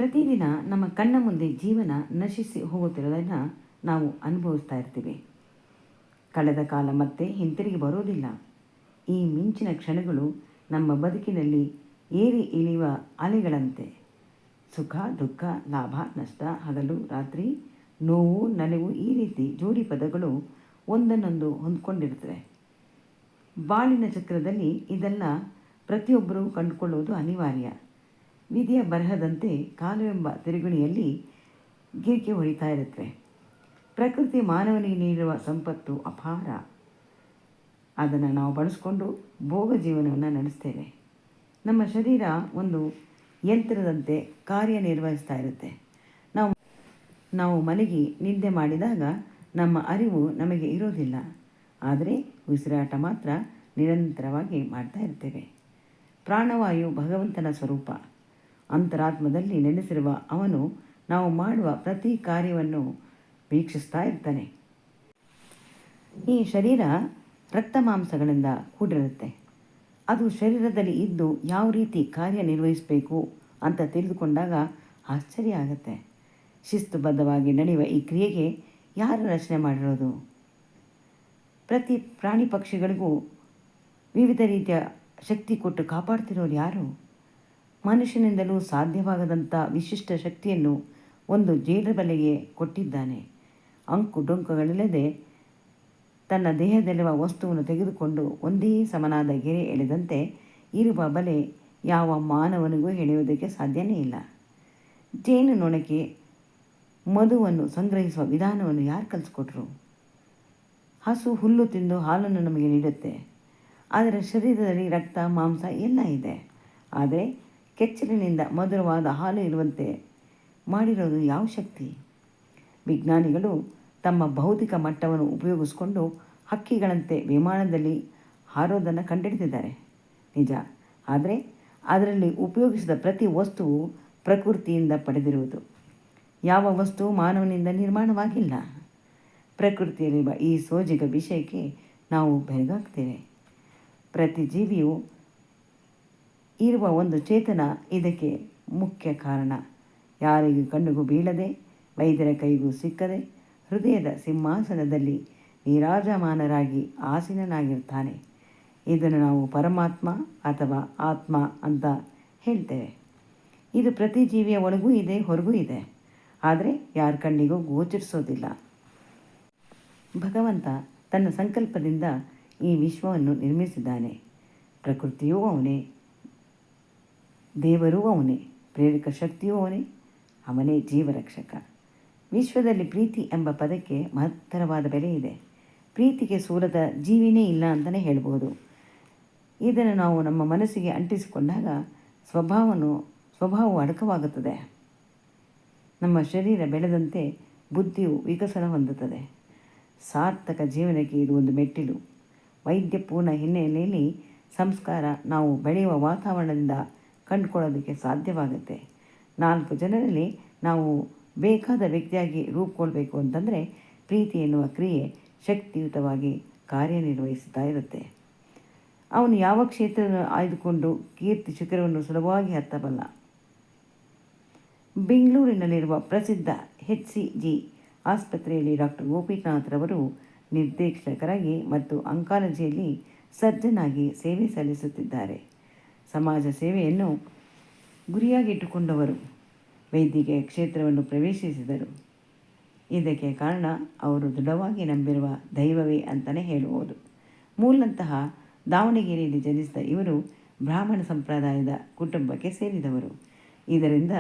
ಪ್ರತಿದಿನ ನಮ್ಮ ಕಣ್ಣ ಮುಂದೆ ಜೀವನ ನಶಿಸಿ ಹೋಗುತ್ತಿರೋದನ್ನು ನಾವು ಅನುಭವಿಸ್ತಾ ಇರ್ತೀವಿ. ಕಳೆದ ಕಾಲ ಮತ್ತೆ ಹಿಂತಿರುಗಿ ಬರೋದಿಲ್ಲ. ಈ ಮಿಂಚಿನ ಕ್ಷಣಗಳು ನಮ್ಮ ಬದುಕಿನಲ್ಲಿ ಏರಿ ಇಳಿಯುವ ಅಲೆಗಳಂತೆ. ಸುಖ ದುಃಖ, ಲಾಭ ನಷ್ಟ, ಹಗಲು ರಾತ್ರಿ, ನೋವು ನಲಿವು, ಈ ರೀತಿ ಜೋಡಿ ಪದಗಳು ಒಂದನ್ನೊಂದು ಹೊಂದ್ಕೊಂಡಿರ್ತವೆ. ಬಾಳಿನ ಚಕ್ರದಲ್ಲಿ ಇದೆಲ್ಲ ಪ್ರತಿಯೊಬ್ಬರೂ ಕಂಡುಕೊಳ್ಳುವುದು ಅನಿವಾರ್ಯ. ವಿಧಿಯ ಬರಹದಂತೆ ಕಾಲವೆಂಬ ತಿರುಗುಣಿಯಲ್ಲಿ ಗಿರಿಕೆ ಹೊಡಿತಾ ಇರುತ್ತವೆ. ಪ್ರಕೃತಿ ಮಾನವನಿಗೆ ನೀಡಿರುವ ಸಂಪತ್ತು ಅಪಾರ. ಅದನ್ನು ನಾವು ಬಳಸ್ಕೊಂಡು ಭೋಗ ಜೀವನವನ್ನು ನಡೆಸ್ತೇವೆ. ನಮ್ಮ ಶರೀರ ಒಂದು ಯಂತ್ರದಂತೆ ಕಾರ್ಯನಿರ್ವಹಿಸ್ತಾ ಇರುತ್ತೆ. ನಾವು ಮಲಗಿ ನಿದ್ದೆ ಮಾಡಿದಾಗ ನಮ್ಮ ಅರಿವು ನಮಗೆ ಇರೋದಿಲ್ಲ. ಆದರೆ ಉಸಿರಾಟ ಮಾತ್ರ ನಿರಂತರವಾಗಿ ಮಾಡ್ತಾ ಇರ್ತೇವೆ. ಪ್ರಾಣವಾಯು ಭಗವಂತನ ಸ್ವರೂಪ. ಅಂತರಾತ್ಮದಲ್ಲಿ ನೆಲೆಸಿರುವ ಅವನು ನಾವು ಮಾಡುವ ಪ್ರತಿ ಕಾರ್ಯವನ್ನು ವೀಕ್ಷಿಸ್ತಾ ಇರ್ತಾನೆ. ಈ ಶರೀರ ರಕ್ತ ಮಾಂಸಗಳಿಂದ ಕೂಡಿರುತ್ತೆ. ಅದು ಶರೀರದಲ್ಲಿ ಇದ್ದು ಯಾವ ರೀತಿ ಕಾರ್ಯನಿರ್ವಹಿಸಬೇಕು ಅಂತ ತಿಳಿದುಕೊಂಡಾಗ ಆಶ್ಚರ್ಯ ಆಗುತ್ತೆ. ಶಿಸ್ತುಬದ್ಧವಾಗಿ ನಡೆಯುವ ಈ ಕ್ರಿಯೆಗೆ ಯಾರು ರಚನೆ ಮಾಡಿರೋದು? ಪ್ರತಿ ಪ್ರಾಣಿ ಪಕ್ಷಿಗಳಿಗೂ ವಿವಿಧ ರೀತಿಯ ಶಕ್ತಿ ಕೊಟ್ಟು ಕಾಪಾಡ್ತಿರೋರು ಯಾರು? ಮನುಷ್ಯನಿಂದಲೂ ಸಾಧ್ಯವಾಗದಂಥ ವಿಶಿಷ್ಟ ಶಕ್ತಿಯನ್ನು ಒಂದು ಜೇಡರಬಲೆಗೆ ಕೊಟ್ಟಿದ್ದಾನೆ. ಅಂಕು ಡೊಂಕುಗಳಿಲ್ಲದೆ ತನ್ನ ದೇಹದಲ್ಲಿರುವ ವಸ್ತುವನ್ನು ತೆಗೆದುಕೊಂಡು ಒಂದೇ ಸಮನಾದ ಗೆರೆ ಎಳೆದಂತೆ ಇರುವ ಬಲೆ ಯಾವ ಮಾನವನಿಗೂ ಎಳೆಯುವುದಕ್ಕೆ ಸಾಧ್ಯವೇ ಇಲ್ಲ. ಜೇನು ನೊಣಕ್ಕೆ ಮಧುವನ್ನು ಸಂಗ್ರಹಿಸುವ ವಿಧಾನವನ್ನು ಯಾರು ಕಲಿಸ್ಕೊಟ್ರು? ಹಸು ಹುಲ್ಲು ತಿಂದು ಹಾಲನ್ನು ನಮಗೆ ನೀಡುತ್ತೆ. ಅದರ ಶರೀರದಲ್ಲಿ ರಕ್ತ ಮಾಂಸ ಎಲ್ಲ ಇದೆ. ಆದರೆ ಕೆಚ್ಚಲಿನಿಂದ ಮಧುರವಾದ ಹಾಲು ಇರುವಂತೆ ಮಾಡಿರೋದು ಯಾವ ಶಕ್ತಿ? ವಿಜ್ಞಾನಿಗಳು ತಮ್ಮ ಭೌತಿಕ ಮಟ್ಟವನ್ನು ಉಪಯೋಗಿಸಿಕೊಂಡು ಹಕ್ಕಿಗಳಂತೆ ವಿಮಾನದಲ್ಲಿ ಹಾರೋದನ್ನು ಕಂಡುಹಿಡಿದಿದ್ದಾರೆ, ನಿಜ. ಆದರೆ ಅದರಲ್ಲಿ ಉಪಯೋಗಿಸಿದ ಪ್ರತಿ ವಸ್ತುವು ಪ್ರಕೃತಿಯಿಂದ ಪಡೆದಿರುವುದು. ಯಾವ ವಸ್ತು ಮಾನವನಿಂದ ನಿರ್ಮಾಣವಾಗಿಲ್ಲ. ಪ್ರಕೃತಿಯಲ್ಲಿರುವ ಈ ಸೋಜಿಗ ವಿಷಯಕ್ಕೆ ನಾವು ಬೆರಗಾಗ್ತೇವೆ. ಪ್ರತಿ ಜೀವಿಯು ಇರುವ ಒಂದು ಚೇತನ ಇದಕ್ಕೆ ಮುಖ್ಯ ಕಾರಣ. ಯಾರಿಗೂ ಕಣ್ಣಿಗೂ ಬೀಳದೆ, ವೈದ್ಯರ ಕೈಗೂ ಸಿಕ್ಕದೆ, ಹೃದಯದ ಸಿಂಹಾಸನದಲ್ಲಿ ನೀರಾಜಮಾನರಾಗಿ ಆಸೀನನಾಗಿರ್ತಾನೆ. ಇದನ್ನು ನಾವು ಪರಮಾತ್ಮ ಅಥವಾ ಆತ್ಮ ಅಂತ ಹೇಳ್ತೇವೆ. ಇದು ಪ್ರತಿ ಜೀವಿಯ ಒಳಗೂ ಇದೆ, ಹೊರಗೂ ಇದೆ. ಆದರೆ ಯಾರ ಕಣ್ಣಿಗೂ ಗೋಚರಿಸೋದಿಲ್ಲ. ಭಗವಂತ ತನ್ನ ಸಂಕಲ್ಪದಿಂದ ಈ ವಿಶ್ವವನ್ನು ನಿರ್ಮಿಸಿದ್ದಾನೆ. ಪ್ರಕೃತಿಯೂ ಅವನೇ, ದೇವರೂ ಅವನೇ, ಪ್ರೇರಕ ಶಕ್ತಿಯೂ ಅವನೇ, ಅವನೇ ಜೀವರಕ್ಷಕ. ವಿಶ್ವದಲ್ಲಿ ಪ್ರೀತಿ ಎಂಬ ಪದಕ್ಕೆ ಮಹತ್ತರವಾದ ಬೆಲೆ ಇದೆ. ಪ್ರೀತಿಗೆ ಸೋಲದ ಜೀವಿನೇ ಇಲ್ಲ ಅಂತಲೇ ಹೇಳ್ಬೋದು. ಇದನ್ನು ನಾವು ನಮ್ಮ ಮನಸ್ಸಿಗೆ ಅಂಟಿಸಿಕೊಂಡಾಗ ಸ್ವಭಾವವು ಅಡಕವಾಗುತ್ತದೆ. ನಮ್ಮ ಶರೀರ ಬೆಳೆದಂತೆ ಬುದ್ಧಿಯು ವಿಕಸನ ಹೊಂದುತ್ತದೆ. ಸಾರ್ಥಕ ಜೀವನಕ್ಕೆ ಇದು ಒಂದು ಮೆಟ್ಟಿಲು. ವೈದ್ಯಪೂರ್ಣ ಹಿನ್ನೆಲೆಯಲ್ಲಿ ಸಂಸ್ಕಾರ ನಾವು ಬೆಳೆಯುವ ವಾತಾವರಣದಿಂದ ಕಂಡುಕೊಳ್ಳೋದಕ್ಕೆ ಸಾಧ್ಯವಾಗುತ್ತೆ. 4 ಜನರಲ್ಲಿ ನಾವು ಬೇಕಾದ ವ್ಯಕ್ತಿಯಾಗಿ ರೂಪುಕೊಳ್ಬೇಕು ಅಂತಂದರೆ ಪ್ರೀತಿ ಎನ್ನುವ ಕ್ರಿಯೆ ಶಕ್ತಿಯುತವಾಗಿ ಕಾರ್ಯನಿರ್ವಹಿಸ್ತಾ ಇರುತ್ತೆ. ಅವನು ಯಾವ ಕ್ಷೇತ್ರವನ್ನು ಆಯ್ದುಕೊಂಡು ಕೀರ್ತಿ ಶಿಖರವನ್ನು ಸುಲಭವಾಗಿ ಹತ್ತಬಲ್ಲ. ಬೆಂಗಳೂರಿನಲ್ಲಿರುವ ಪ್ರಸಿದ್ಧ HCG ಆಸ್ಪತ್ರೆಯಲ್ಲಿ ಡಾಕ್ಟರ್ ಗೋಪಿನಾಥ್ರವರು ನಿರ್ದೇಶಕರಾಗಿ ಮತ್ತು ಆಂಕಾಲಜಿಯಲ್ಲಿ ಸರ್ಜನ್ ಆಗಿ ಸೇವೆ ಸಲ್ಲಿಸುತ್ತಿದ್ದಾರೆ. ಸಮಾಜ ಸೇವೆಯನ್ನು ಗುರಿಯಾಗಿಟ್ಟುಕೊಂಡವರು ವೈದ್ಯಕೀಯ ಕ್ಷೇತ್ರವನ್ನು ಪ್ರವೇಶಿಸಿದರು. ಇದಕ್ಕೆ ಕಾರಣ ಅವರು ದೃಢವಾಗಿ ನಂಬಿರುವ ದೈವವೇ ಅಂತಲೇ ಹೇಳುವುದು. ಮೂಲಂತಹ ದಾವಣಗೆರೆಯಲ್ಲಿ ಜನಿಸಿದ ಇವರು ಬ್ರಾಹ್ಮಣ ಸಂಪ್ರದಾಯದ ಕುಟುಂಬಕ್ಕೆ ಸೇರಿದವರು. ಇದರಿಂದ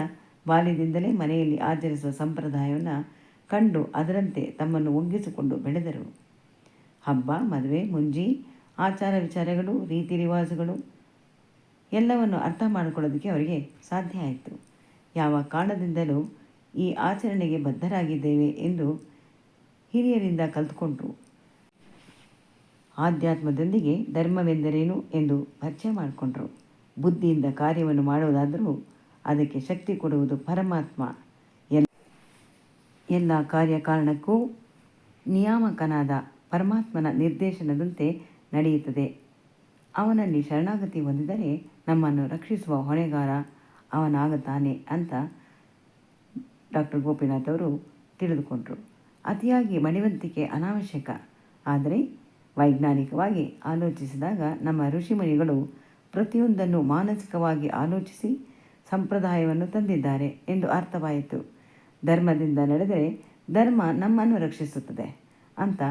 ಬಾಲ್ಯದಿಂದಲೇ ಮನೆಯಲ್ಲಿ ಆಚರಿಸುವ ಸಂಪ್ರದಾಯವನ್ನು ಕಂಡು ಅದರಂತೆ ತಮ್ಮನ್ನು ಒಗ್ಗಿಸಿಕೊಂಡು ಬೆಳೆದರು. ಹಬ್ಬ, ಮದುವೆ, ಮುಂಜಿ, ಆಚಾರ ವಿಚಾರಗಳು, ರೀತಿ ರಿವಾಜುಗಳು ಎಲ್ಲವನ್ನು ಅರ್ಥ ಮಾಡಿಕೊಳ್ಳೋದಕ್ಕೆ ಅವರಿಗೆ ಸಾಧ್ಯ ಆಯಿತು. ಯಾವ ಕಾರಣದಿಂದಲೂ ಈ ಆಚರಣೆಗೆ ಬದ್ಧರಾಗಿದ್ದೇವೆ ಎಂದು ಹಿರಿಯರಿಂದ ಕಲಿತುಕೊಂಡ್ರು. ಆಧ್ಯಾತ್ಮದೊಂದಿಗೆ ಧರ್ಮವೆಂದರೇನು ಎಂದು ಪರಿಚಯ ಮಾಡಿಕೊಂಡ್ರು. ಬುದ್ಧಿಯಿಂದ ಕಾರ್ಯವನ್ನು ಮಾಡುವುದಾದರೂ ಅದಕ್ಕೆ ಶಕ್ತಿ ಕೊಡುವುದು ಪರಮಾತ್ಮ. ಎಲ್ಲ ಕಾರ್ಯಕಾರಣಕ್ಕೂ ನಿಯಾಮಕನಾದ ಪರಮಾತ್ಮನ ನಿರ್ದೇಶನದಂತೆ ನಡೆಯುತ್ತದೆ. ಅವನಲ್ಲಿ ಶರಣಾಗತಿ ಹೊಂದಿದರೆ ನಮ್ಮನ್ನು ರಕ್ಷಿಸುವ ಹೊಣೆಗಾರ ಅವನಾಗುತ್ತಾನೆ ಅಂತ ಡಾಕ್ಟರ್ ಗೋಪಿನಾಥ್ ಅವರು ತಿಳಿದುಕೊಂಡರು. ಅತಿಯಾಗಿ ಮಣಿವಂತಿಕೆ ಅನಾವಶ್ಯಕ. ಆದರೆ ವೈಜ್ಞಾನಿಕವಾಗಿ ಆಲೋಚಿಸಿದಾಗ ನಮ್ಮ ಋಷಿಮುನಿಗಳು ಪ್ರತಿಯೊಂದನ್ನು ಮಾನಸಿಕವಾಗಿ ಆಲೋಚಿಸಿ ಸಂಪ್ರದಾಯವನ್ನು ತಂದಿದ್ದಾರೆ ಎಂದು ಅರ್ಥವಾಯಿತು. ಧರ್ಮದಿಂದ ನಡೆದರೆ ಧರ್ಮ ನಮ್ಮನ್ನು ರಕ್ಷಿಸುತ್ತದೆ ಅಂತ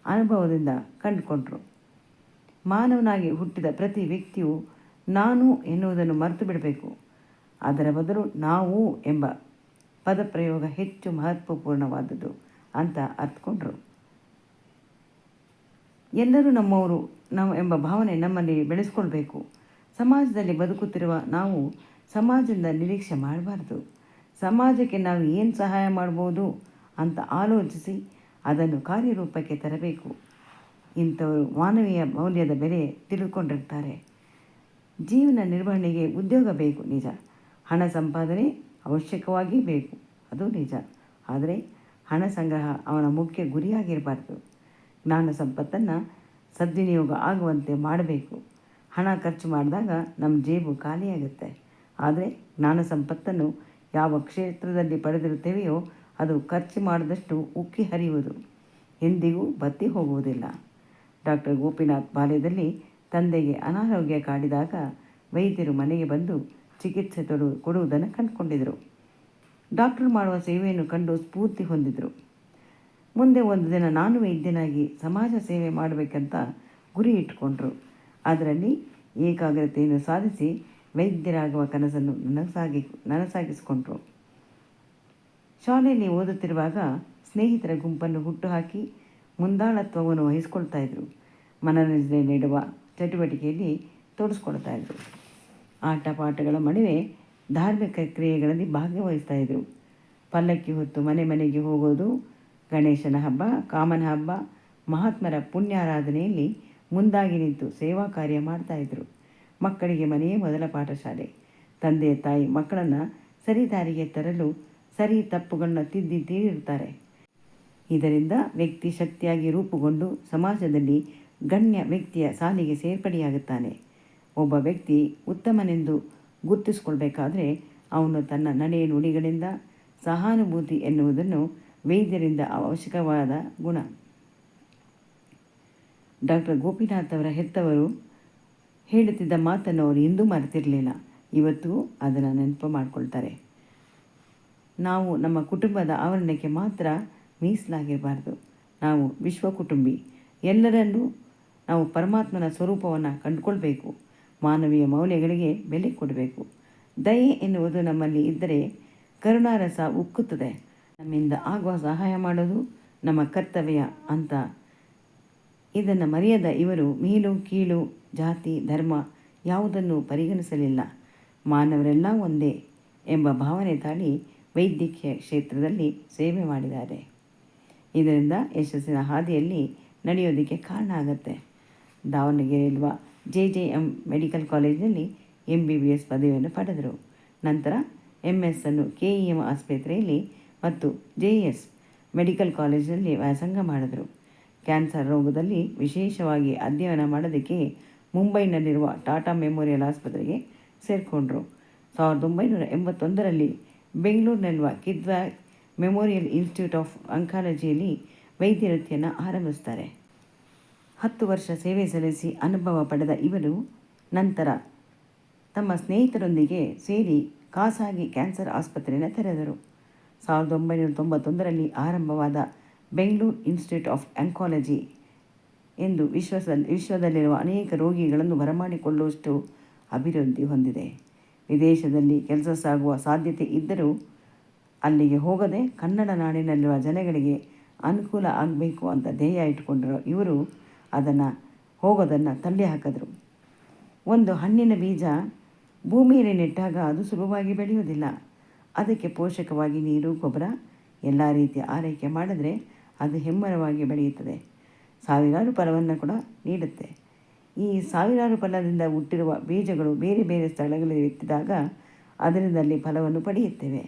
ಅನುಭವದಿಂದ ಕಂಡುಕೊಂಡರು. ಮಾನವನಾಗಿ ಹುಟ್ಟಿದ ಪ್ರತಿ ವ್ಯಕ್ತಿಯು ನಾನು ಎನ್ನುವುದನ್ನು ಮರೆತು ಬಿಡಬೇಕು. ಅದರ ಬದಲು ನಾವು ಎಂಬ ಪದಪ್ರಯೋಗ ಹೆಚ್ಚು ಮಹತ್ವಪೂರ್ಣವಾದದ್ದು ಅಂತ ಅರ್ಥಕೊಂಡ್ರು. ಎಲ್ಲರೂ ನಮ್ಮವರು ಎಂಬ ಭಾವನೆ ನಮ್ಮಲ್ಲಿ ಬೆಳೆಸ್ಕೊಳ್ಬೇಕು. ಸಮಾಜದಲ್ಲಿ ಬದುಕುತ್ತಿರುವ ನಾವು ಸಮಾಜದಿಂದ ನಿರೀಕ್ಷೆ ಮಾಡಬಾರ್ದು. ಸಮಾಜಕ್ಕೆ ನಾವು ಏನು ಸಹಾಯ ಮಾಡ್ಬೋದು ಅಂತ ಆಲೋಚಿಸಿ ಅದನ್ನು ಕಾರ್ಯರೂಪಕ್ಕೆ ತರಬೇಕು. ಇಂಥವರು ಮಾನವೀಯ ಮೌಲ್ಯದ ಬೆಲೆ ತಿಳಿದುಕೊಂಡಿರ್ತಾರೆ. ಜೀವನ ನಿರ್ವಹಣೆಗೆ ಉದ್ಯೋಗ ಬೇಕು ನಿಜ, ಹಣ ಸಂಪಾದನೆ ಅವಶ್ಯಕವಾಗಿ ಬೇಕು, ಅದು ನಿಜ. ಆದರೆ ಹಣ ಸಂಗ್ರಹ ಅವನ ಮುಖ್ಯ ಗುರಿಯಾಗಿರಬಾರ್ದು. ಜ್ಞಾನ ಸಂಪತ್ತನ್ನು ಸದ್ವಿನಿಯೋಗ ಆಗುವಂತೆ ಮಾಡಬೇಕು. ಹಣ ಖರ್ಚು ಮಾಡಿದಾಗ ನಮ್ಮ ಜೇಬು ಖಾಲಿಯಾಗುತ್ತೆ. ಆದರೆ ಜ್ಞಾನ ಸಂಪತ್ತನ್ನು ಯಾವ ಕ್ಷೇತ್ರದಲ್ಲಿ ಪಡೆದಿರುತ್ತೇವೆಯೋ ಅದು ಖರ್ಚು ಮಾಡಿದಷ್ಟು ಉಕ್ಕಿ ಹರಿಯುವುದು, ಎಂದಿಗೂ ಬತ್ತಿ ಹೋಗುವುದಿಲ್ಲ. ಡಾಕ್ಟರ್ ಗೋಪಿನಾಥ್ ಬಾಲ್ಯದಲ್ಲಿ ತಂದೆಗೆ ಅನಾರೋಗ್ಯ ಕಾಡಿದಾಗ ವೈದ್ಯರು ಮನೆಗೆ ಬಂದು ಚಿಕಿತ್ಸೆ ಕೊಡುವುದನ್ನು ಕಂಡುಕೊಂಡಿದ್ದರು. ಡಾಕ್ಟರ್ ಮಾಡುವ ಸೇವೆಯನ್ನು ಕಂಡು ಸ್ಫೂರ್ತಿ ಹೊಂದಿದರು. ಮುಂದೆ ಒಂದು ದಿನ ನಾನು ವೈದ್ಯನಾಗಿ ಸಮಾಜ ಸೇವೆ ಮಾಡಬೇಕಂತ ಗುರಿ ಇಟ್ಟುಕೊಂಡ್ರು. ಅದರಲ್ಲಿ ಏಕಾಗ್ರತೆಯನ್ನು ಸಾಧಿಸಿ ವೈದ್ಯರಾಗುವ ಕನಸನ್ನು ನನಸಾಗಿಸಿಕೊಂಡ್ರು. ಶಾಲೆಯಲ್ಲಿ ಓದುತ್ತಿರುವಾಗ ಸ್ನೇಹಿತರ ಗುಂಪನ್ನು ಹುಟ್ಟುಹಾಕಿ ಮುಂದಾಳತ್ವವನ್ನು ವಹಿಸ್ಕೊಳ್ತಾ ಇದ್ದರು. ಮನರಂಜನೆ ನೀಡುವ ಚಟುವಟಿಕೆಯಲ್ಲಿ ತೊಡಗಿಸ್ಕೊಳ್ತಾ ಇದ್ದರು. ಆಟ ಪಾಠಗಳ ನಡುವೆ ಧಾರ್ಮಿಕ ಕ್ರಿಯೆಗಳಲ್ಲಿ ಭಾಗವಹಿಸ್ತಾ ಇದ್ದರು. ಪಲ್ಲಕ್ಕಿ ಹೊತ್ತು ಮನೆ ಮನೆಗೆ ಹೋಗೋದು, ಗಣೇಶನ ಹಬ್ಬ, ಕಾಮನ ಹಬ್ಬ, ಮಹಾತ್ಮರ ಪುಣ್ಯಾರಾಧನೆಯಲ್ಲಿ ಮುಂದಾಗಿ ನಿಂತು ಸೇವಾ ಕಾರ್ಯ ಮಾಡ್ತಾಯಿದ್ರು. ಮಕ್ಕಳಿಗೆ ಮನೆಯೇ ಮೊದಲ ಪಾಠಶಾಲೆ. ತಂದೆ ತಾಯಿ ಮಕ್ಕಳನ್ನು ಸರಿದಾರಿಗೆ ತರಲು ಸರಿ ತಪ್ಪುಗಳನ್ನ ತಿಳಿದಿರ್ತಾರೆ. ಇದರಿಂದ ವ್ಯಕ್ತಿ ಶಕ್ತಿಯಾಗಿ ರೂಪುಗೊಂಡು ಸಮಾಜದಲ್ಲಿ ಗಣ್ಯ ವ್ಯಕ್ತಿಯ ಸಾಲಿಗೆ ಸೇರ್ಪಡೆಯಾಗುತ್ತಾನೆ. ಒಬ್ಬ ವ್ಯಕ್ತಿ ಉತ್ತಮನೆಂದು ಗುರುತಿಸಿಕೊಳ್ಬೇಕಾದ್ರೆ ಅವನು ತನ್ನ ನಡೆ ನುಡಿಗಳಿಂದ ಸಹಾನುಭೂತಿ ಎನ್ನುವುದನ್ನು ವೈದ್ಯರಿಂದ ಅವಶ್ಯಕವಾದ ಗುಣ. ಡಾಕ್ಟರ್ ಗೋಪಿನಾಥ್ ಅವರ ಹೆತ್ತವರು ಹೇಳುತ್ತಿದ್ದ ಮಾತನ್ನು ಅವರು ಎಂದೂ ಮರೆತಿರಲಿಲ್ಲ. ಇವತ್ತು ಅದನ್ನು ನೆನಪು ಮಾಡಿಕೊಳ್ತಾರೆ. ನಾವು ನಮ್ಮ ಕುಟುಂಬದ ಆವರಣಕ್ಕೆ ಮಾತ್ರ ಮೀಸಲಾಗಿರಬಾರ್ದು. ನಾವು ವಿಶ್ವ ಕುಟುಂಬಿ. ಎಲ್ಲರನ್ನೂ ನಾವು ಪರಮಾತ್ಮನ ಸ್ವರೂಪವನ್ನು ಕಂಡುಕೊಳ್ಬೇಕು. ಮಾನವೀಯ ಮೌಲ್ಯಗಳಿಗೆ ಬೆಲೆ ಕೊಡಬೇಕು. ದಯೆ ಎನ್ನುವುದು ನಮ್ಮಲ್ಲಿ ಇದ್ದರೆ ಕರುಣಾರಸ ಉಕ್ಕುತ್ತದೆ. ನಮ್ಮಿಂದ ಆಗುವ ಸಹಾಯ ಮಾಡೋದು ನಮ್ಮ ಕರ್ತವ್ಯ ಅಂತ. ಇದನ್ನು ಮರೆಯದ ಇವರು ಮೇಲು ಕೀಳು, ಜಾತಿ, ಧರ್ಮ ಯಾವುದನ್ನು ಪರಿಗಣಿಸಲಿಲ್ಲ. ಮಾನವರೆಲ್ಲ ಒಂದೇ ಎಂಬ ಭಾವನೆ ತಾಳಿ ವೈದ್ಯಕೀಯ ಕ್ಷೇತ್ರದಲ್ಲಿ ಸೇವೆ ಮಾಡಿದ್ದಾರೆ. ಇದರಿಂದ ಯಶಸ್ಸಿನ ಹಾದಿಯಲ್ಲಿ ನಡೆಯೋದಕ್ಕೆ ಕಾರಣ ಆಗುತ್ತೆ. ದಾವಣಗೆರೆಯಲ್ಲಿರುವ JJM ಮೆಡಿಕಲ್ ಕಾಲೇಜಿನಲ್ಲಿ MBBS ಪದವಿಯನ್ನು ಪಡೆದರು. ನಂತರ MS ಅನ್ನು KEM ಆಸ್ಪತ್ರೆಯಲ್ಲಿ ಮತ್ತು JS ಮೆಡಿಕಲ್ ಕಾಲೇಜಿನಲ್ಲಿ ವ್ಯಾಸಂಗ ಮಾಡಿದರು. ಕ್ಯಾನ್ಸರ್ ರೋಗದಲ್ಲಿ ವಿಶೇಷವಾಗಿ ಅಧ್ಯಯನ ಮಾಡೋದಕ್ಕೆ ಮುಂಬೈನಲ್ಲಿರುವ ಟಾಟಾ ಮೆಮೋರಿಯಲ್ ಆಸ್ಪತ್ರೆಗೆ ಸೇರಿಕೊಂಡ್ರು. 1981ರಲ್ಲಿ ಬೆಂಗಳೂರಿನಲ್ಲಿರುವ ಕಿದ್ವಾಯ್ ಮೆಮೋರಿಯಲ್ ಇನ್ಸ್ಟಿಟ್ಯೂಟ್ ಆಫ್ ಆಂಕಾಲಜಿಯಲ್ಲಿ ವೈದ್ಯ ವೃತ್ತಿಯನ್ನು ಆರಂಭಿಸ್ತಾರೆ. 10 ವರ್ಷ ಸೇವೆ ಸಲ್ಲಿಸಿ ಅನುಭವ ಪಡೆದ ಇವರು ನಂತರ ತಮ್ಮ ಸ್ನೇಹಿತರೊಂದಿಗೆ ಸೇರಿ ಖಾಸಗಿ ಕ್ಯಾನ್ಸರ್ ಆಸ್ಪತ್ರೆಯನ್ನು ತೆರೆದರು. 1991ರಲ್ಲಿ ಆರಂಭವಾದ ಬೆಂಗಳೂರು ಇನ್ಸ್ಟಿಟ್ಯೂಟ್ ಆಫ್ ಆಂಕಾಲಜಿ ಎಂದು ವಿಶ್ವದಲ್ಲಿರುವ ಅನೇಕ ರೋಗಿಗಳನ್ನು ಬರಮಾಡಿಕೊಳ್ಳುವಷ್ಟು ಅಭಿವೃದ್ಧಿ ಹೊಂದಿದೆ. ವಿದೇಶದಲ್ಲಿ ಕೆಲಸ ಸಾಗುವ ಸಾಧ್ಯತೆ ಇದ್ದರೂ ಅಲ್ಲಿಗೆ ಹೋಗದೆ ಕನ್ನಡ ನಾಡಿನಲ್ಲಿರುವ ಜನಗಳಿಗೆ ಅನುಕೂಲ ಆಗಬೇಕು ಅಂತ ಧ್ಯೇಯ ಇಟ್ಟುಕೊಂಡಿರೋ ಇವರು ಹೋಗೋದನ್ನು ತಳ್ಳಿ ಹಾಕಿದ್ರು. ಒಂದು ಹಣ್ಣಿನ ಬೀಜ ಭೂಮಿಯಲ್ಲಿ ನೆಟ್ಟಾಗ ಅದು ಸುಲಭವಾಗಿ ಬೆಳೆಯುವುದಿಲ್ಲ. ಅದಕ್ಕೆ ಪೋಷಕವಾಗಿ ನೀರು, ಗೊಬ್ಬರ ಎಲ್ಲ ರೀತಿಯ ಆರೈಕೆ ಮಾಡಿದ್ರೆ ಅದು ಹೆಮ್ಮರವಾಗಿ ಬೆಳೆಯುತ್ತದೆ. ಸಾವಿರಾರು ಫಲವನ್ನು ಕೂಡ ನೀಡುತ್ತೆ. ಈ ಸಾವಿರಾರು ಫಲದಿಂದ ಹುಟ್ಟಿರುವ ಬೀಜಗಳು ಬೇರೆ ಬೇರೆ ಸ್ಥಳಗಳಲ್ಲಿ ಎತ್ತಿದಾಗ ಅದರಿಂದಲೇ ಫಲವನ್ನು ಪಡೆಯುತ್ತೇವೆ.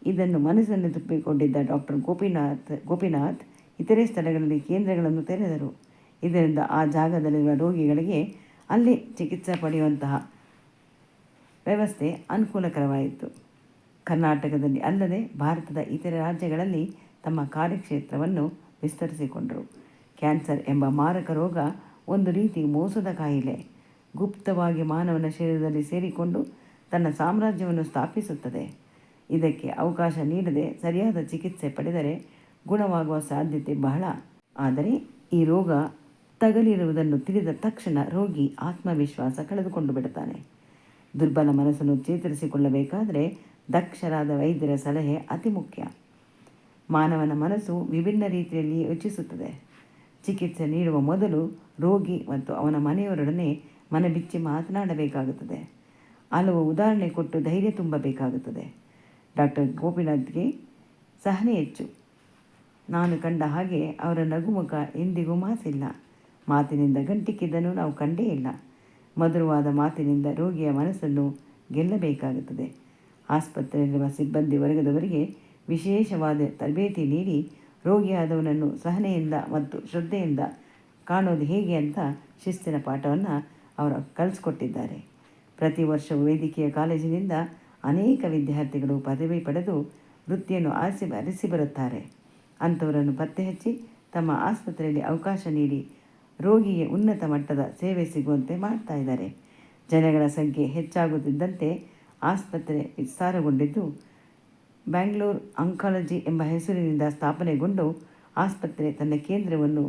ಇದನ್ನು ಮನಸ್ಸನ್ನು ತುಂಬಿಕೊಂಡಿದ್ದ ಡಾಕ್ಟರ್ ಗೋಪಿನಾಥ್ ಇತರೆ ಸ್ಥಳಗಳಲ್ಲಿ ಕೇಂದ್ರಗಳನ್ನು ತೆರೆದರು. ಇದರಿಂದ ಆ ಜಾಗದಲ್ಲಿರುವ ರೋಗಿಗಳಿಗೆ ಅಲ್ಲೇ ಚಿಕಿತ್ಸೆ ಪಡೆಯುವಂತಹ ವ್ಯವಸ್ಥೆ ಅನುಕೂಲಕರವಾಯಿತು. ಕರ್ನಾಟಕದಲ್ಲಿ ಅಲ್ಲದೆ ಭಾರತದ ಇತರೆ ರಾಜ್ಯಗಳಲ್ಲಿ ತಮ್ಮ ಕಾರ್ಯಕ್ಷೇತ್ರವನ್ನು ವಿಸ್ತರಿಸಿಕೊಂಡರು. ಕ್ಯಾನ್ಸರ್ ಎಂಬ ಮಾರಕ ರೋಗ ಒಂದು ರೀತಿ ಮೋಸದ ಕಾಯಿಲೆ. ಗುಪ್ತವಾಗಿ ಮಾನವನ ಶರೀರದಲ್ಲಿ ಸೇರಿಕೊಂಡು ತನ್ನ ಸಾಮ್ರಾಜ್ಯವನ್ನು ಸ್ಥಾಪಿಸುತ್ತದೆ. ಇದಕ್ಕೆ ಅವಕಾಶ ನೀಡದೆ ಸರಿಯಾದ ಚಿಕಿತ್ಸೆ ಪಡೆದರೆ ಗುಣವಾಗುವ ಸಾಧ್ಯತೆ ಬಹಳ. ಆದರೆ ಈ ರೋಗ ತಗಲಿರುವುದನ್ನು ತಿಳಿದ ತಕ್ಷಣ ರೋಗಿ ಆತ್ಮವಿಶ್ವಾಸ ಕಳೆದುಕೊಂಡು ಬಿಡುತ್ತಾನೆ. ದುರ್ಬಲ ಮನಸ್ಸನ್ನು ಚೇತರಿಸಿಕೊಳ್ಳಬೇಕಾದರೆ ದಕ್ಷರಾದ ವೈದ್ಯರ ಸಲಹೆ ಅತಿ ಮುಖ್ಯ. ಮಾನವನ ಮನಸ್ಸು ವಿಭಿನ್ನ ರೀತಿಯಲ್ಲಿ ಯೋಚಿಸುತ್ತದೆ. ಚಿಕಿತ್ಸೆ ನೀಡುವ ಮೊದಲು ರೋಗಿ ಮತ್ತು ಅವನ ಮನೆಯವರೊಡನೆ ಮನಬಿಚ್ಚಿ ಮಾತನಾಡಬೇಕಾಗುತ್ತದೆ. ಹಲವು ಉದಾಹರಣೆ ಕೊಟ್ಟು ಧೈರ್ಯ ತುಂಬಬೇಕಾಗುತ್ತದೆ. ಡಾಕ್ಟರ್ ಗೋಪಿನಾಥ್ಗೆ ಸಹನೆ ಹೆಚ್ಚು. ನಾನು ಕಂಡ ಹಾಗೆ ಅವರ ನಗುಮುಖ ಎಂದಿಗೂ ಮಾಸಿಲ್ಲ. ಮಾತಿನಿಂದ ಗಂಟಿಕ್ಕಿದ್ದನ್ನು ನಾವು ಕಂಡೇ ಇಲ್ಲ. ಮಧುರವಾದ ಮಾತಿನಿಂದ ರೋಗಿಯ ಮನಸ್ಸನ್ನು ಗೆಲ್ಲಬೇಕಾಗುತ್ತದೆ. ಆಸ್ಪತ್ರೆಯಲ್ಲಿರುವ ಸಿಬ್ಬಂದಿ ವರ್ಗದವರಿಗೆ ವಿಶೇಷವಾದ ತರಬೇತಿ ನೀಡಿ ರೋಗಿಯಾದವನನ್ನು ಸಹನೆಯಿಂದ ಮತ್ತು ಶ್ರದ್ಧೆಯಿಂದ ಕಾಣೋದು ಹೇಗೆ ಅಂತ ಶಿಸ್ತಿನ ಪಾಠವನ್ನು ಅವರು ಕಲಿಸ್ಕೊಟ್ಟಿದ್ದಾರೆ. ಪ್ರತಿ ವರ್ಷವೂ ವೈದ್ಯಕೀಯ ಕಾಲೇಜಿನಿಂದ ಅನೇಕ ವಿದ್ಯಾರ್ಥಿಗಳು ಪದವಿ ಪಡೆದು ವೃತ್ತಿಯನ್ನು ಅರಸಿ ಬರುತ್ತಾರೆ. ಅಂಥವರನ್ನು ಪತ್ತೆ ಹಚ್ಚಿ ತಮ್ಮ ಆಸ್ಪತ್ರೆಯಲ್ಲಿ ಅವಕಾಶ ನೀಡಿ ರೋಗಿಗೆ ಉನ್ನತ ಮಟ್ಟದ ಸೇವೆ ಸಿಗುವಂತೆ ಮಾಡ್ತಾ ಇದ್ದಾರೆ. ಜನಗಳ ಸಂಖ್ಯೆ ಹೆಚ್ಚಾಗುತ್ತಿದ್ದಂತೆ ಆಸ್ಪತ್ರೆ ವಿಸ್ತಾರಗೊಂಡಿದ್ದು ಬ್ಯಾಂಗ್ಳೂರು ಆಂಕಾಲಜಿ ಎಂಬ ಹೆಸರಿನಿಂದ ಸ್ಥಾಪನೆಗೊಂಡು ಆಸ್ಪತ್ರೆ ತನ್ನ ಕೇಂದ್ರವನ್ನು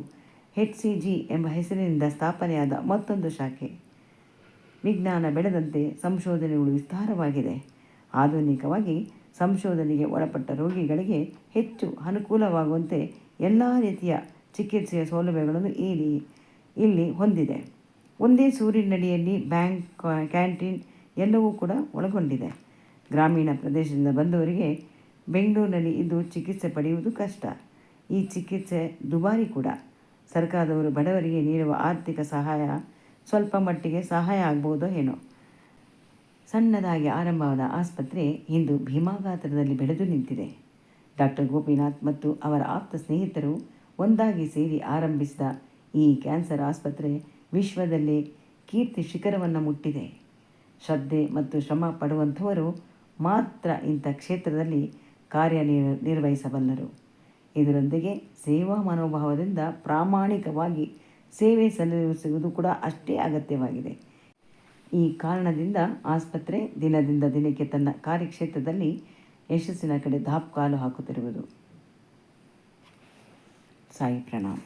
HCG ಎಂಬ ಹೆಸರಿನಿಂದ ಸ್ಥಾಪನೆಯಾದ ಮತ್ತೊಂದು ಶಾಖೆ. ವಿಜ್ಞಾನ ಬೆಳೆದಂತೆ ಸಂಶೋಧನೆಗಳು ವಿಸ್ತಾರವಾಗಿದೆ. ಆಧುನಿಕವಾಗಿ ಸಂಶೋಧನೆಗೆ ಒಳಪಟ್ಟ ರೋಗಿಗಳಿಗೆ ಹೆಚ್ಚು ಅನುಕೂಲವಾಗುವಂತೆ ಎಲ್ಲ ರೀತಿಯ ಚಿಕಿತ್ಸೆಯ ಸೌಲಭ್ಯಗಳನ್ನು ಇಲ್ಲಿ ಹೊಂದಿದೆ. ಒಂದೇ ಸೂರಿನಡಿಯಲ್ಲಿ ಬ್ಯಾಂಕ್, ಕ್ಯಾಂಟೀನ್ ಎಲ್ಲವೂ ಕೂಡ ಒಳಗೊಂಡಿದೆ. ಗ್ರಾಮೀಣ ಪ್ರದೇಶದಿಂದ ಬಂದವರಿಗೆ ಬೆಂಗಳೂರಿನಲ್ಲಿ ಇದ್ದು ಚಿಕಿತ್ಸೆ ಪಡೆಯುವುದು ಕಷ್ಟ. ಈ ಚಿಕಿತ್ಸೆ ದುಬಾರಿ ಕೂಡ. ಸರ್ಕಾರದವರು ಬಡವರಿಗೆ ನೀಡುವ ಆರ್ಥಿಕ ಸಹಾಯ ಸ್ವಲ್ಪ ಮಟ್ಟಿಗೆ ಸಹಾಯ ಆಗ್ಬೋದೋ ಏನೋ. ಸಣ್ಣದಾಗಿ ಆರಂಭವಾದ ಆಸ್ಪತ್ರೆ ಇಂದು ಭೀಮಾಗಾತ್ರದಲ್ಲಿ ಬೆಳೆದು ನಿಂತಿದೆ. ಡಾಕ್ಟರ್ ಗೋಪಿನಾಥ್ ಮತ್ತು ಅವರ ಆಪ್ತ ಸ್ನೇಹಿತರು ಒಂದಾಗಿ ಸೇರಿ ಆರಂಭಿಸಿದ ಈ ಕ್ಯಾನ್ಸರ್ ಆಸ್ಪತ್ರೆ ವಿಶ್ವದಲ್ಲೇ ಕೀರ್ತಿ ಶಿಖರವನ್ನು ಮುಟ್ಟಿದೆ. ಶ್ರದ್ಧೆ ಮತ್ತು ಶ್ರಮ ಪಡುವಂಥವರು ಮಾತ್ರ ಇಂಥ ಕ್ಷೇತ್ರದಲ್ಲಿ ಕಾರ್ಯನಿರ್ವಹಿಸಬಲ್ಲರು. ಇದರೊಂದಿಗೆ ಸೇವಾ ಮನೋಭಾವದಿಂದ ಪ್ರಾಮಾಣಿಕವಾಗಿ ಸೇವೆ ಸಲ್ಲಿಸುವುದು ಕೂಡ ಅಷ್ಟೇ ಅಗತ್ಯವಾಗಿದೆ. ಈ ಕಾರಣದಿಂದ ಆಸ್ಪತ್ರೆ ದಿನದಿಂದ ದಿನಕ್ಕೆ ತನ್ನ ಕಾರ್ಯಕ್ಷೇತ್ರದಲ್ಲಿ ಯಶಸ್ಸಿನ ಕಡೆ ದಾಪುಗಾಲು ಹಾಕುತ್ತಿರುವುದು. ಸಾಯಿ ಪ್ರಣಾಮ.